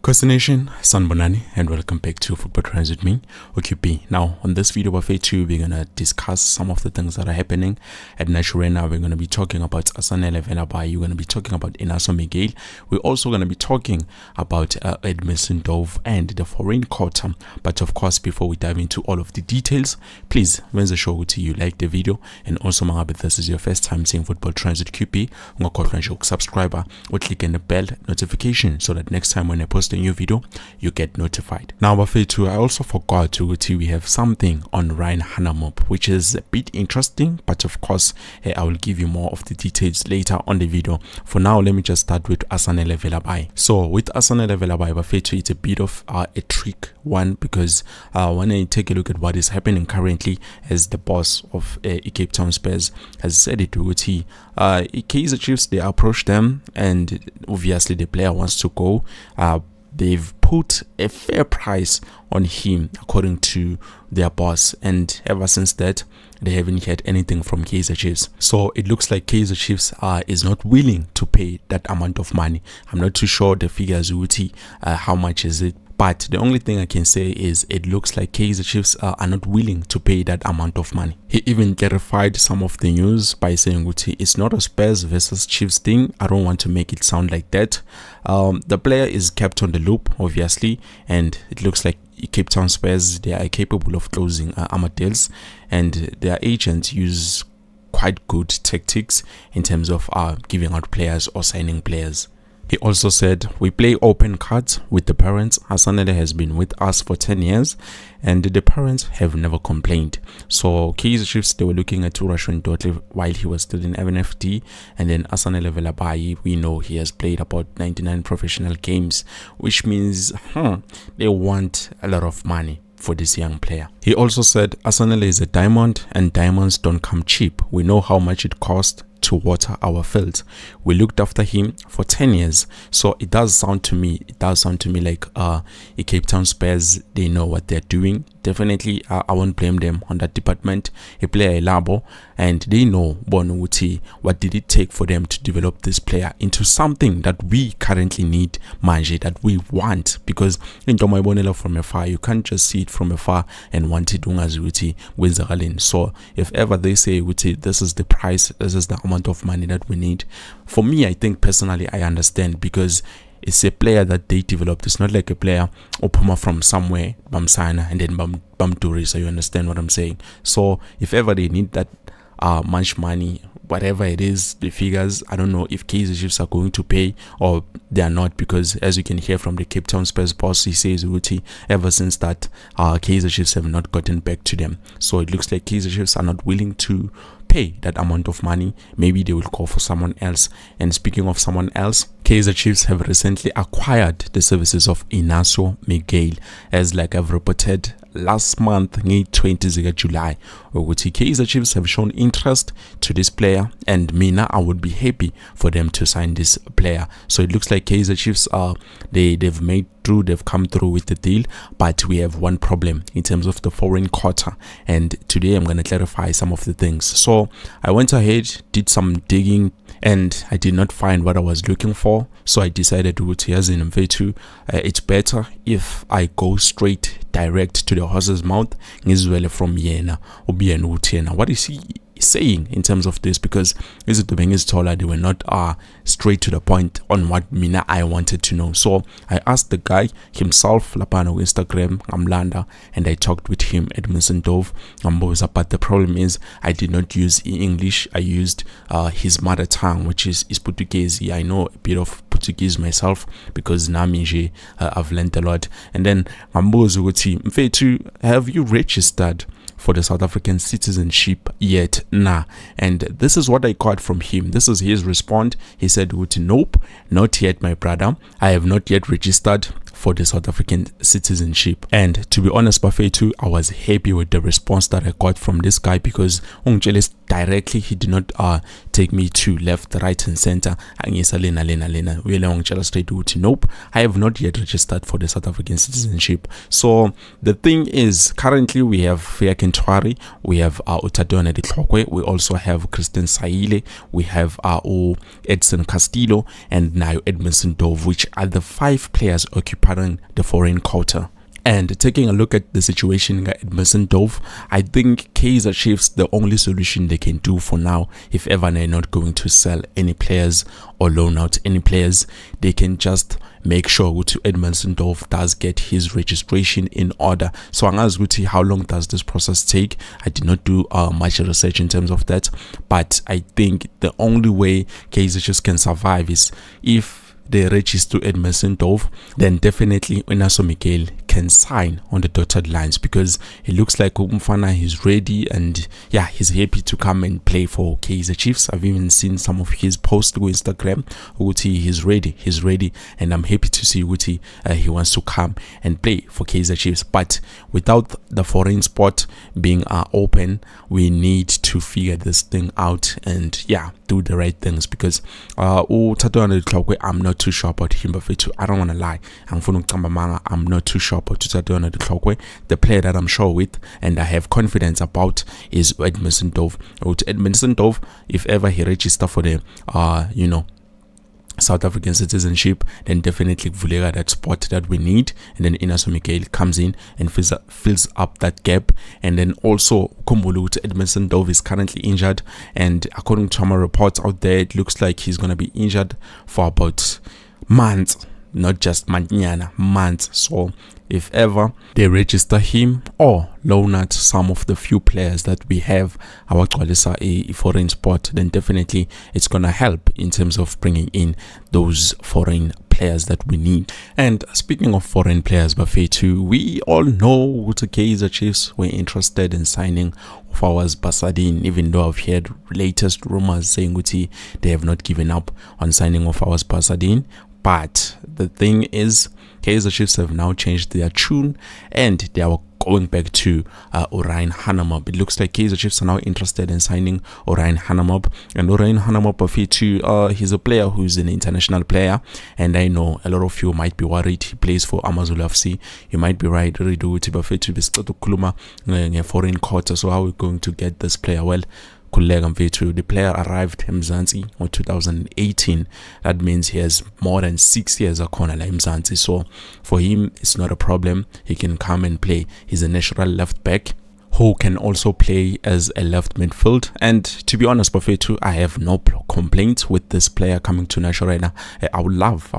Costa Nation, Sanbonani, and welcome back to Football Trends with me, OQP. Now, on this video of A2, we're going to discuss some of the things that are happening at Naturena. We're going to be talking about Asanele Velebayi. We're going to be talking about Inaso Miguel. We're also going to be talking about Edmlison and the foreign quota. But of course, before we dive into all of the details, please, when the show to you, like the video, and also, if this is your first time seeing Football Trends with QP, subscriber or click on the bell notification so that next time when I post a new video, you get notified. Now, I also forgot to we have something on Riaan Hanamub, which is a bit interesting, but of course, I will give you more of the details later on the video. For now, let me just start with Asanele Velebayi. So, with Asanele Velebayi, it's a bit of a trick one because when I take a look at what is happening currently, as the boss of Cape Town Spurs has said it, Kaizer Chiefs, they approached them, and obviously the player wants to go. They've put a fair price on him according to their boss, and ever since that they haven't heard anything from Kaizer Chiefs. So it looks like Kaizer Chiefs is not willing to pay that amount of money. I'm not too sure the figures, how much is it, but the only thing I can say is it looks like Kaizer Chiefs are not willing to pay that amount of money. He even clarified some of the news by saying it's not a Spurs versus Chiefs thing. I don't want to make it sound like that. The player is kept on the loop, obviously, and it looks like Cape Town Spurs, they are capable of closing deals, and their agents use quite good tactics in terms of giving out players or signing players. He also said, "We play open cards with the parents. Asanele has been with us for 10 years and the parents have never complained." So Kaizer Chiefs, they were looking at Russian Dotle while he was still in MNFD, and then Asanele Velebayi, we know he has played about 99 professional games, which means they want a lot of money for this young player. He also said, "Asanele is a diamond and diamonds don't come cheap. We know how much it costs to water our fields. We looked after him for 10 years. So it does sound to me like Cape Town Spurs, they know what they're doing. Definitely, I won't blame them on that department. A player, a labo, and they know what did it take for them to develop this player into something that we currently need, that we want. Because in from afar, you can't just see it from afar and want it with. So if ever they say this is the price, this is the amount of money that we need, for me, I think personally I understand, because it's a player that they developed. It's not like a player opuma from somewhere, bamsana, and then bam tourist. So you understand what I'm saying? So if ever they need that much money, whatever it is, the figures, I don't know if Kaizer Chiefs are going to pay or they are not, because as you can hear from the Cape Town Spurs boss, he says ever since that Kaizer Chiefs have not gotten back to them. So it looks like Kaizer Chiefs are not willing to pay that amount of money. Maybe they will go for someone else. And speaking of someone else, Kaizer Chiefs have recently acquired the services of Inaso Miguel, as like I've reported last month, 20 July, where Kaizer Chiefs have shown interest to this player, and I would be happy for them to sign this player. So it looks like Kaizer Chiefs they've come through with the deal, but we have one problem in terms of the foreign quota, and today I'm going to clarify some of the things. So I went ahead, did some digging, and I did not find what I was looking for. So I decided it's better if I go straight direct to the horse's mouth from Yena or Yena. What is he saying in terms of this? Because they were not straight to the point on what I wanted to know. So I asked the guy himself, Lapano Instagram, Amlanda, and I talked with him, Edmlison. But the problem is I did not use English. I used his mother tongue, which is Portuguese. I know a bit of Portuguese myself because I've learned a lot. And then have you registered for the South African citizenship yet? Nah. And this is what I got from him. This is his response. He said, "Nope, not yet, my brother. I have not yet registered for the South African citizenship." And to be honest, I was happy with the response that I got from this guy, because directly he did not take me to left, right, and center. Nope, I have not yet registered for the South African citizenship. So the thing is, currently we have Fiakin Twari, we have Utadone Ditlokwe, we also have Christian Saile, we have Edson Castillo, and now Edmlison, which are the 5 players occupied covering the foreign quota. And taking a look at the situation at Edmlison, I think Kaizer Chiefs, the only solution they can do for now, if ever they're not going to sell any players or loan out any players, they can just make sure Edmlison does get his registration in order. So angazi how long does this process take? I did not do much research in terms of that, but I think the only way Kaizer Chiefs can survive is if they register Edmlison, then definitely Inaso Miguel can sign on the dotted lines, because it looks like Umfana is ready, and yeah, he's happy to come and play for Kaizer Chiefs. I've even seen some of his posts on Instagram. He's ready, and I'm happy to see he wants to come and play for Kaizer Chiefs. But without the foreign spot being open, we need to figure this thing out and yeah, do the right things, because I'm not too sure about him, but I don't want to lie. I'm not too sure about the player that I'm sure with and I have confidence about is Edmlison. Edmlison, if ever he registers for the South African citizenship, then definitely Vulega that spot that we need, and then Inaso Miguel comes in and fills up that gap. And then also Kumbulu Edmlison is currently injured, and according to my reports out there, it looks like he's gonna be injured for about months, not just months. So if ever they register him or loan out some of the few players that we have, our a foreign spot, then definitely it's gonna help in terms of bringing in those foreign players that we need. And speaking of foreign players, Bafetu, we all know the Kaizer Chiefs were interested in signing Fawaz Basadin, even though I've heard latest rumors saying they have not given up on signing of Fawaz Basadin. But the thing is, Kaizer Chiefs have now changed their tune and they are going back to Riaan Hanamub. It looks like Kaizer Chiefs are now interested in signing Riaan Hanamub. And Riaan Hanamub, he's a player who's an international player, and I know a lot of you might be worried. He plays for Amazulu FC. You might be right, foreign quota. So how are we going to get this player? Well, the player arrived in Mzansi in 2018. That means he has more than 6 years of Konala in Mzansi. So for him, it's not a problem. He can come and play. He's a natural left back who can also play as a left midfield. And to be honest, Bafetu, I have no complaints with this player coming to National. I would love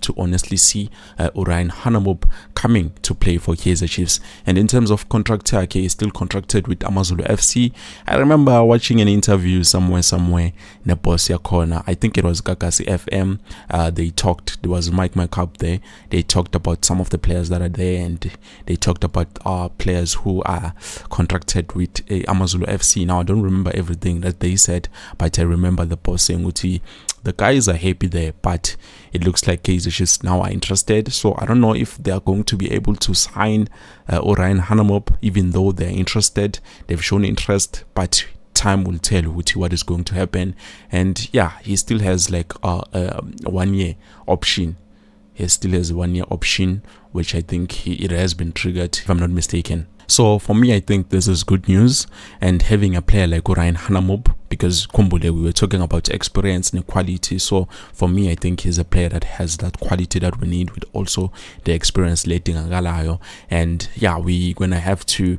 to honestly see Riaan Hanamub coming to play for Kaizer Chiefs. And in terms of contract, he is still contracted with Amazulu FC. I remember watching an interview somewhere in a Bosia corner. I think it was Gagasi FM. They talked. There was Mike up there. They talked about some of the players that are there, and they talked about players who are contracted with Amazulu FC. Now I don't remember everything that they said, but I remember the boss saying the guys are happy there, but it looks like Kaizer Chiefs now are interested. So I don't know if they are going to be able to sign Riaan Hanamub, even though they're interested. They've shown interest, but time will tell what is going to happen. And yeah, he still has like a 1 year option. He still has a 1 year option, which I think it has been triggered, if I'm not mistaken. So for me, I think this is good news, and having a player like Riaan Hanamub, because Kumbule, we were talking about experience and quality. So for me, I think he's a player that has that quality that we need, with also the experience letting Angalayo. And yeah, we're gonna have to,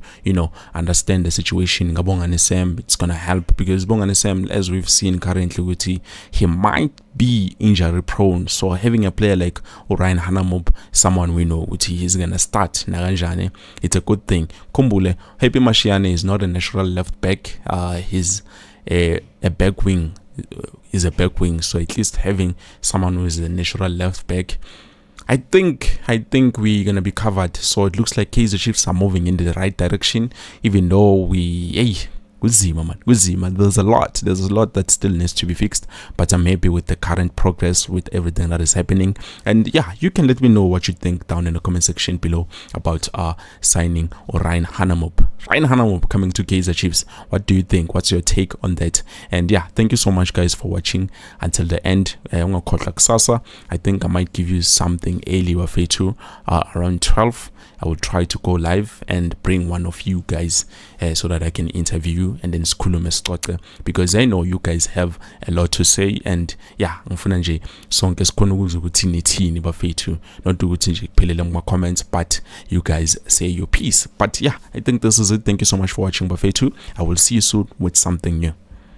understand the situation. It's gonna help, because Bonganisem, as we've seen currently, he might be injury prone. So having a player like Riaan Hanamub, someone we know he's gonna start Naganjane, it's a good thing. Kumbule, Happy Mashiane is not a natural left back. He's a back wing. So at least having someone who is a natural left back, I think we're gonna be covered. So it looks like Kaizer Chiefs are moving in the right direction, even though there's a lot that still needs to be fixed, but I'm happy with the current progress, with everything that is happening. And yeah, you can let me know what you think down in the comment section below about signing Riaan Hanamub. Riaan Hanamub coming to Kaizer Chiefs. What do you think? What's your take on that? And yeah, thank you so much guys for watching until the end. I think I might give you something early wafethu around 12. I will try to go live and bring one of you guys so that I can interview you and then sikhulume sixoxe, because I know you guys have a lot to say. And yeah, ngifuna nje sonke sikhona ukuzwa ukuthi nithini bafethu, not ukuthi nje kuphelele ngama comments, but you guys say your piece. But yeah, I think this is it. Thank you so much for watching bafethu. I will see you soon with something new.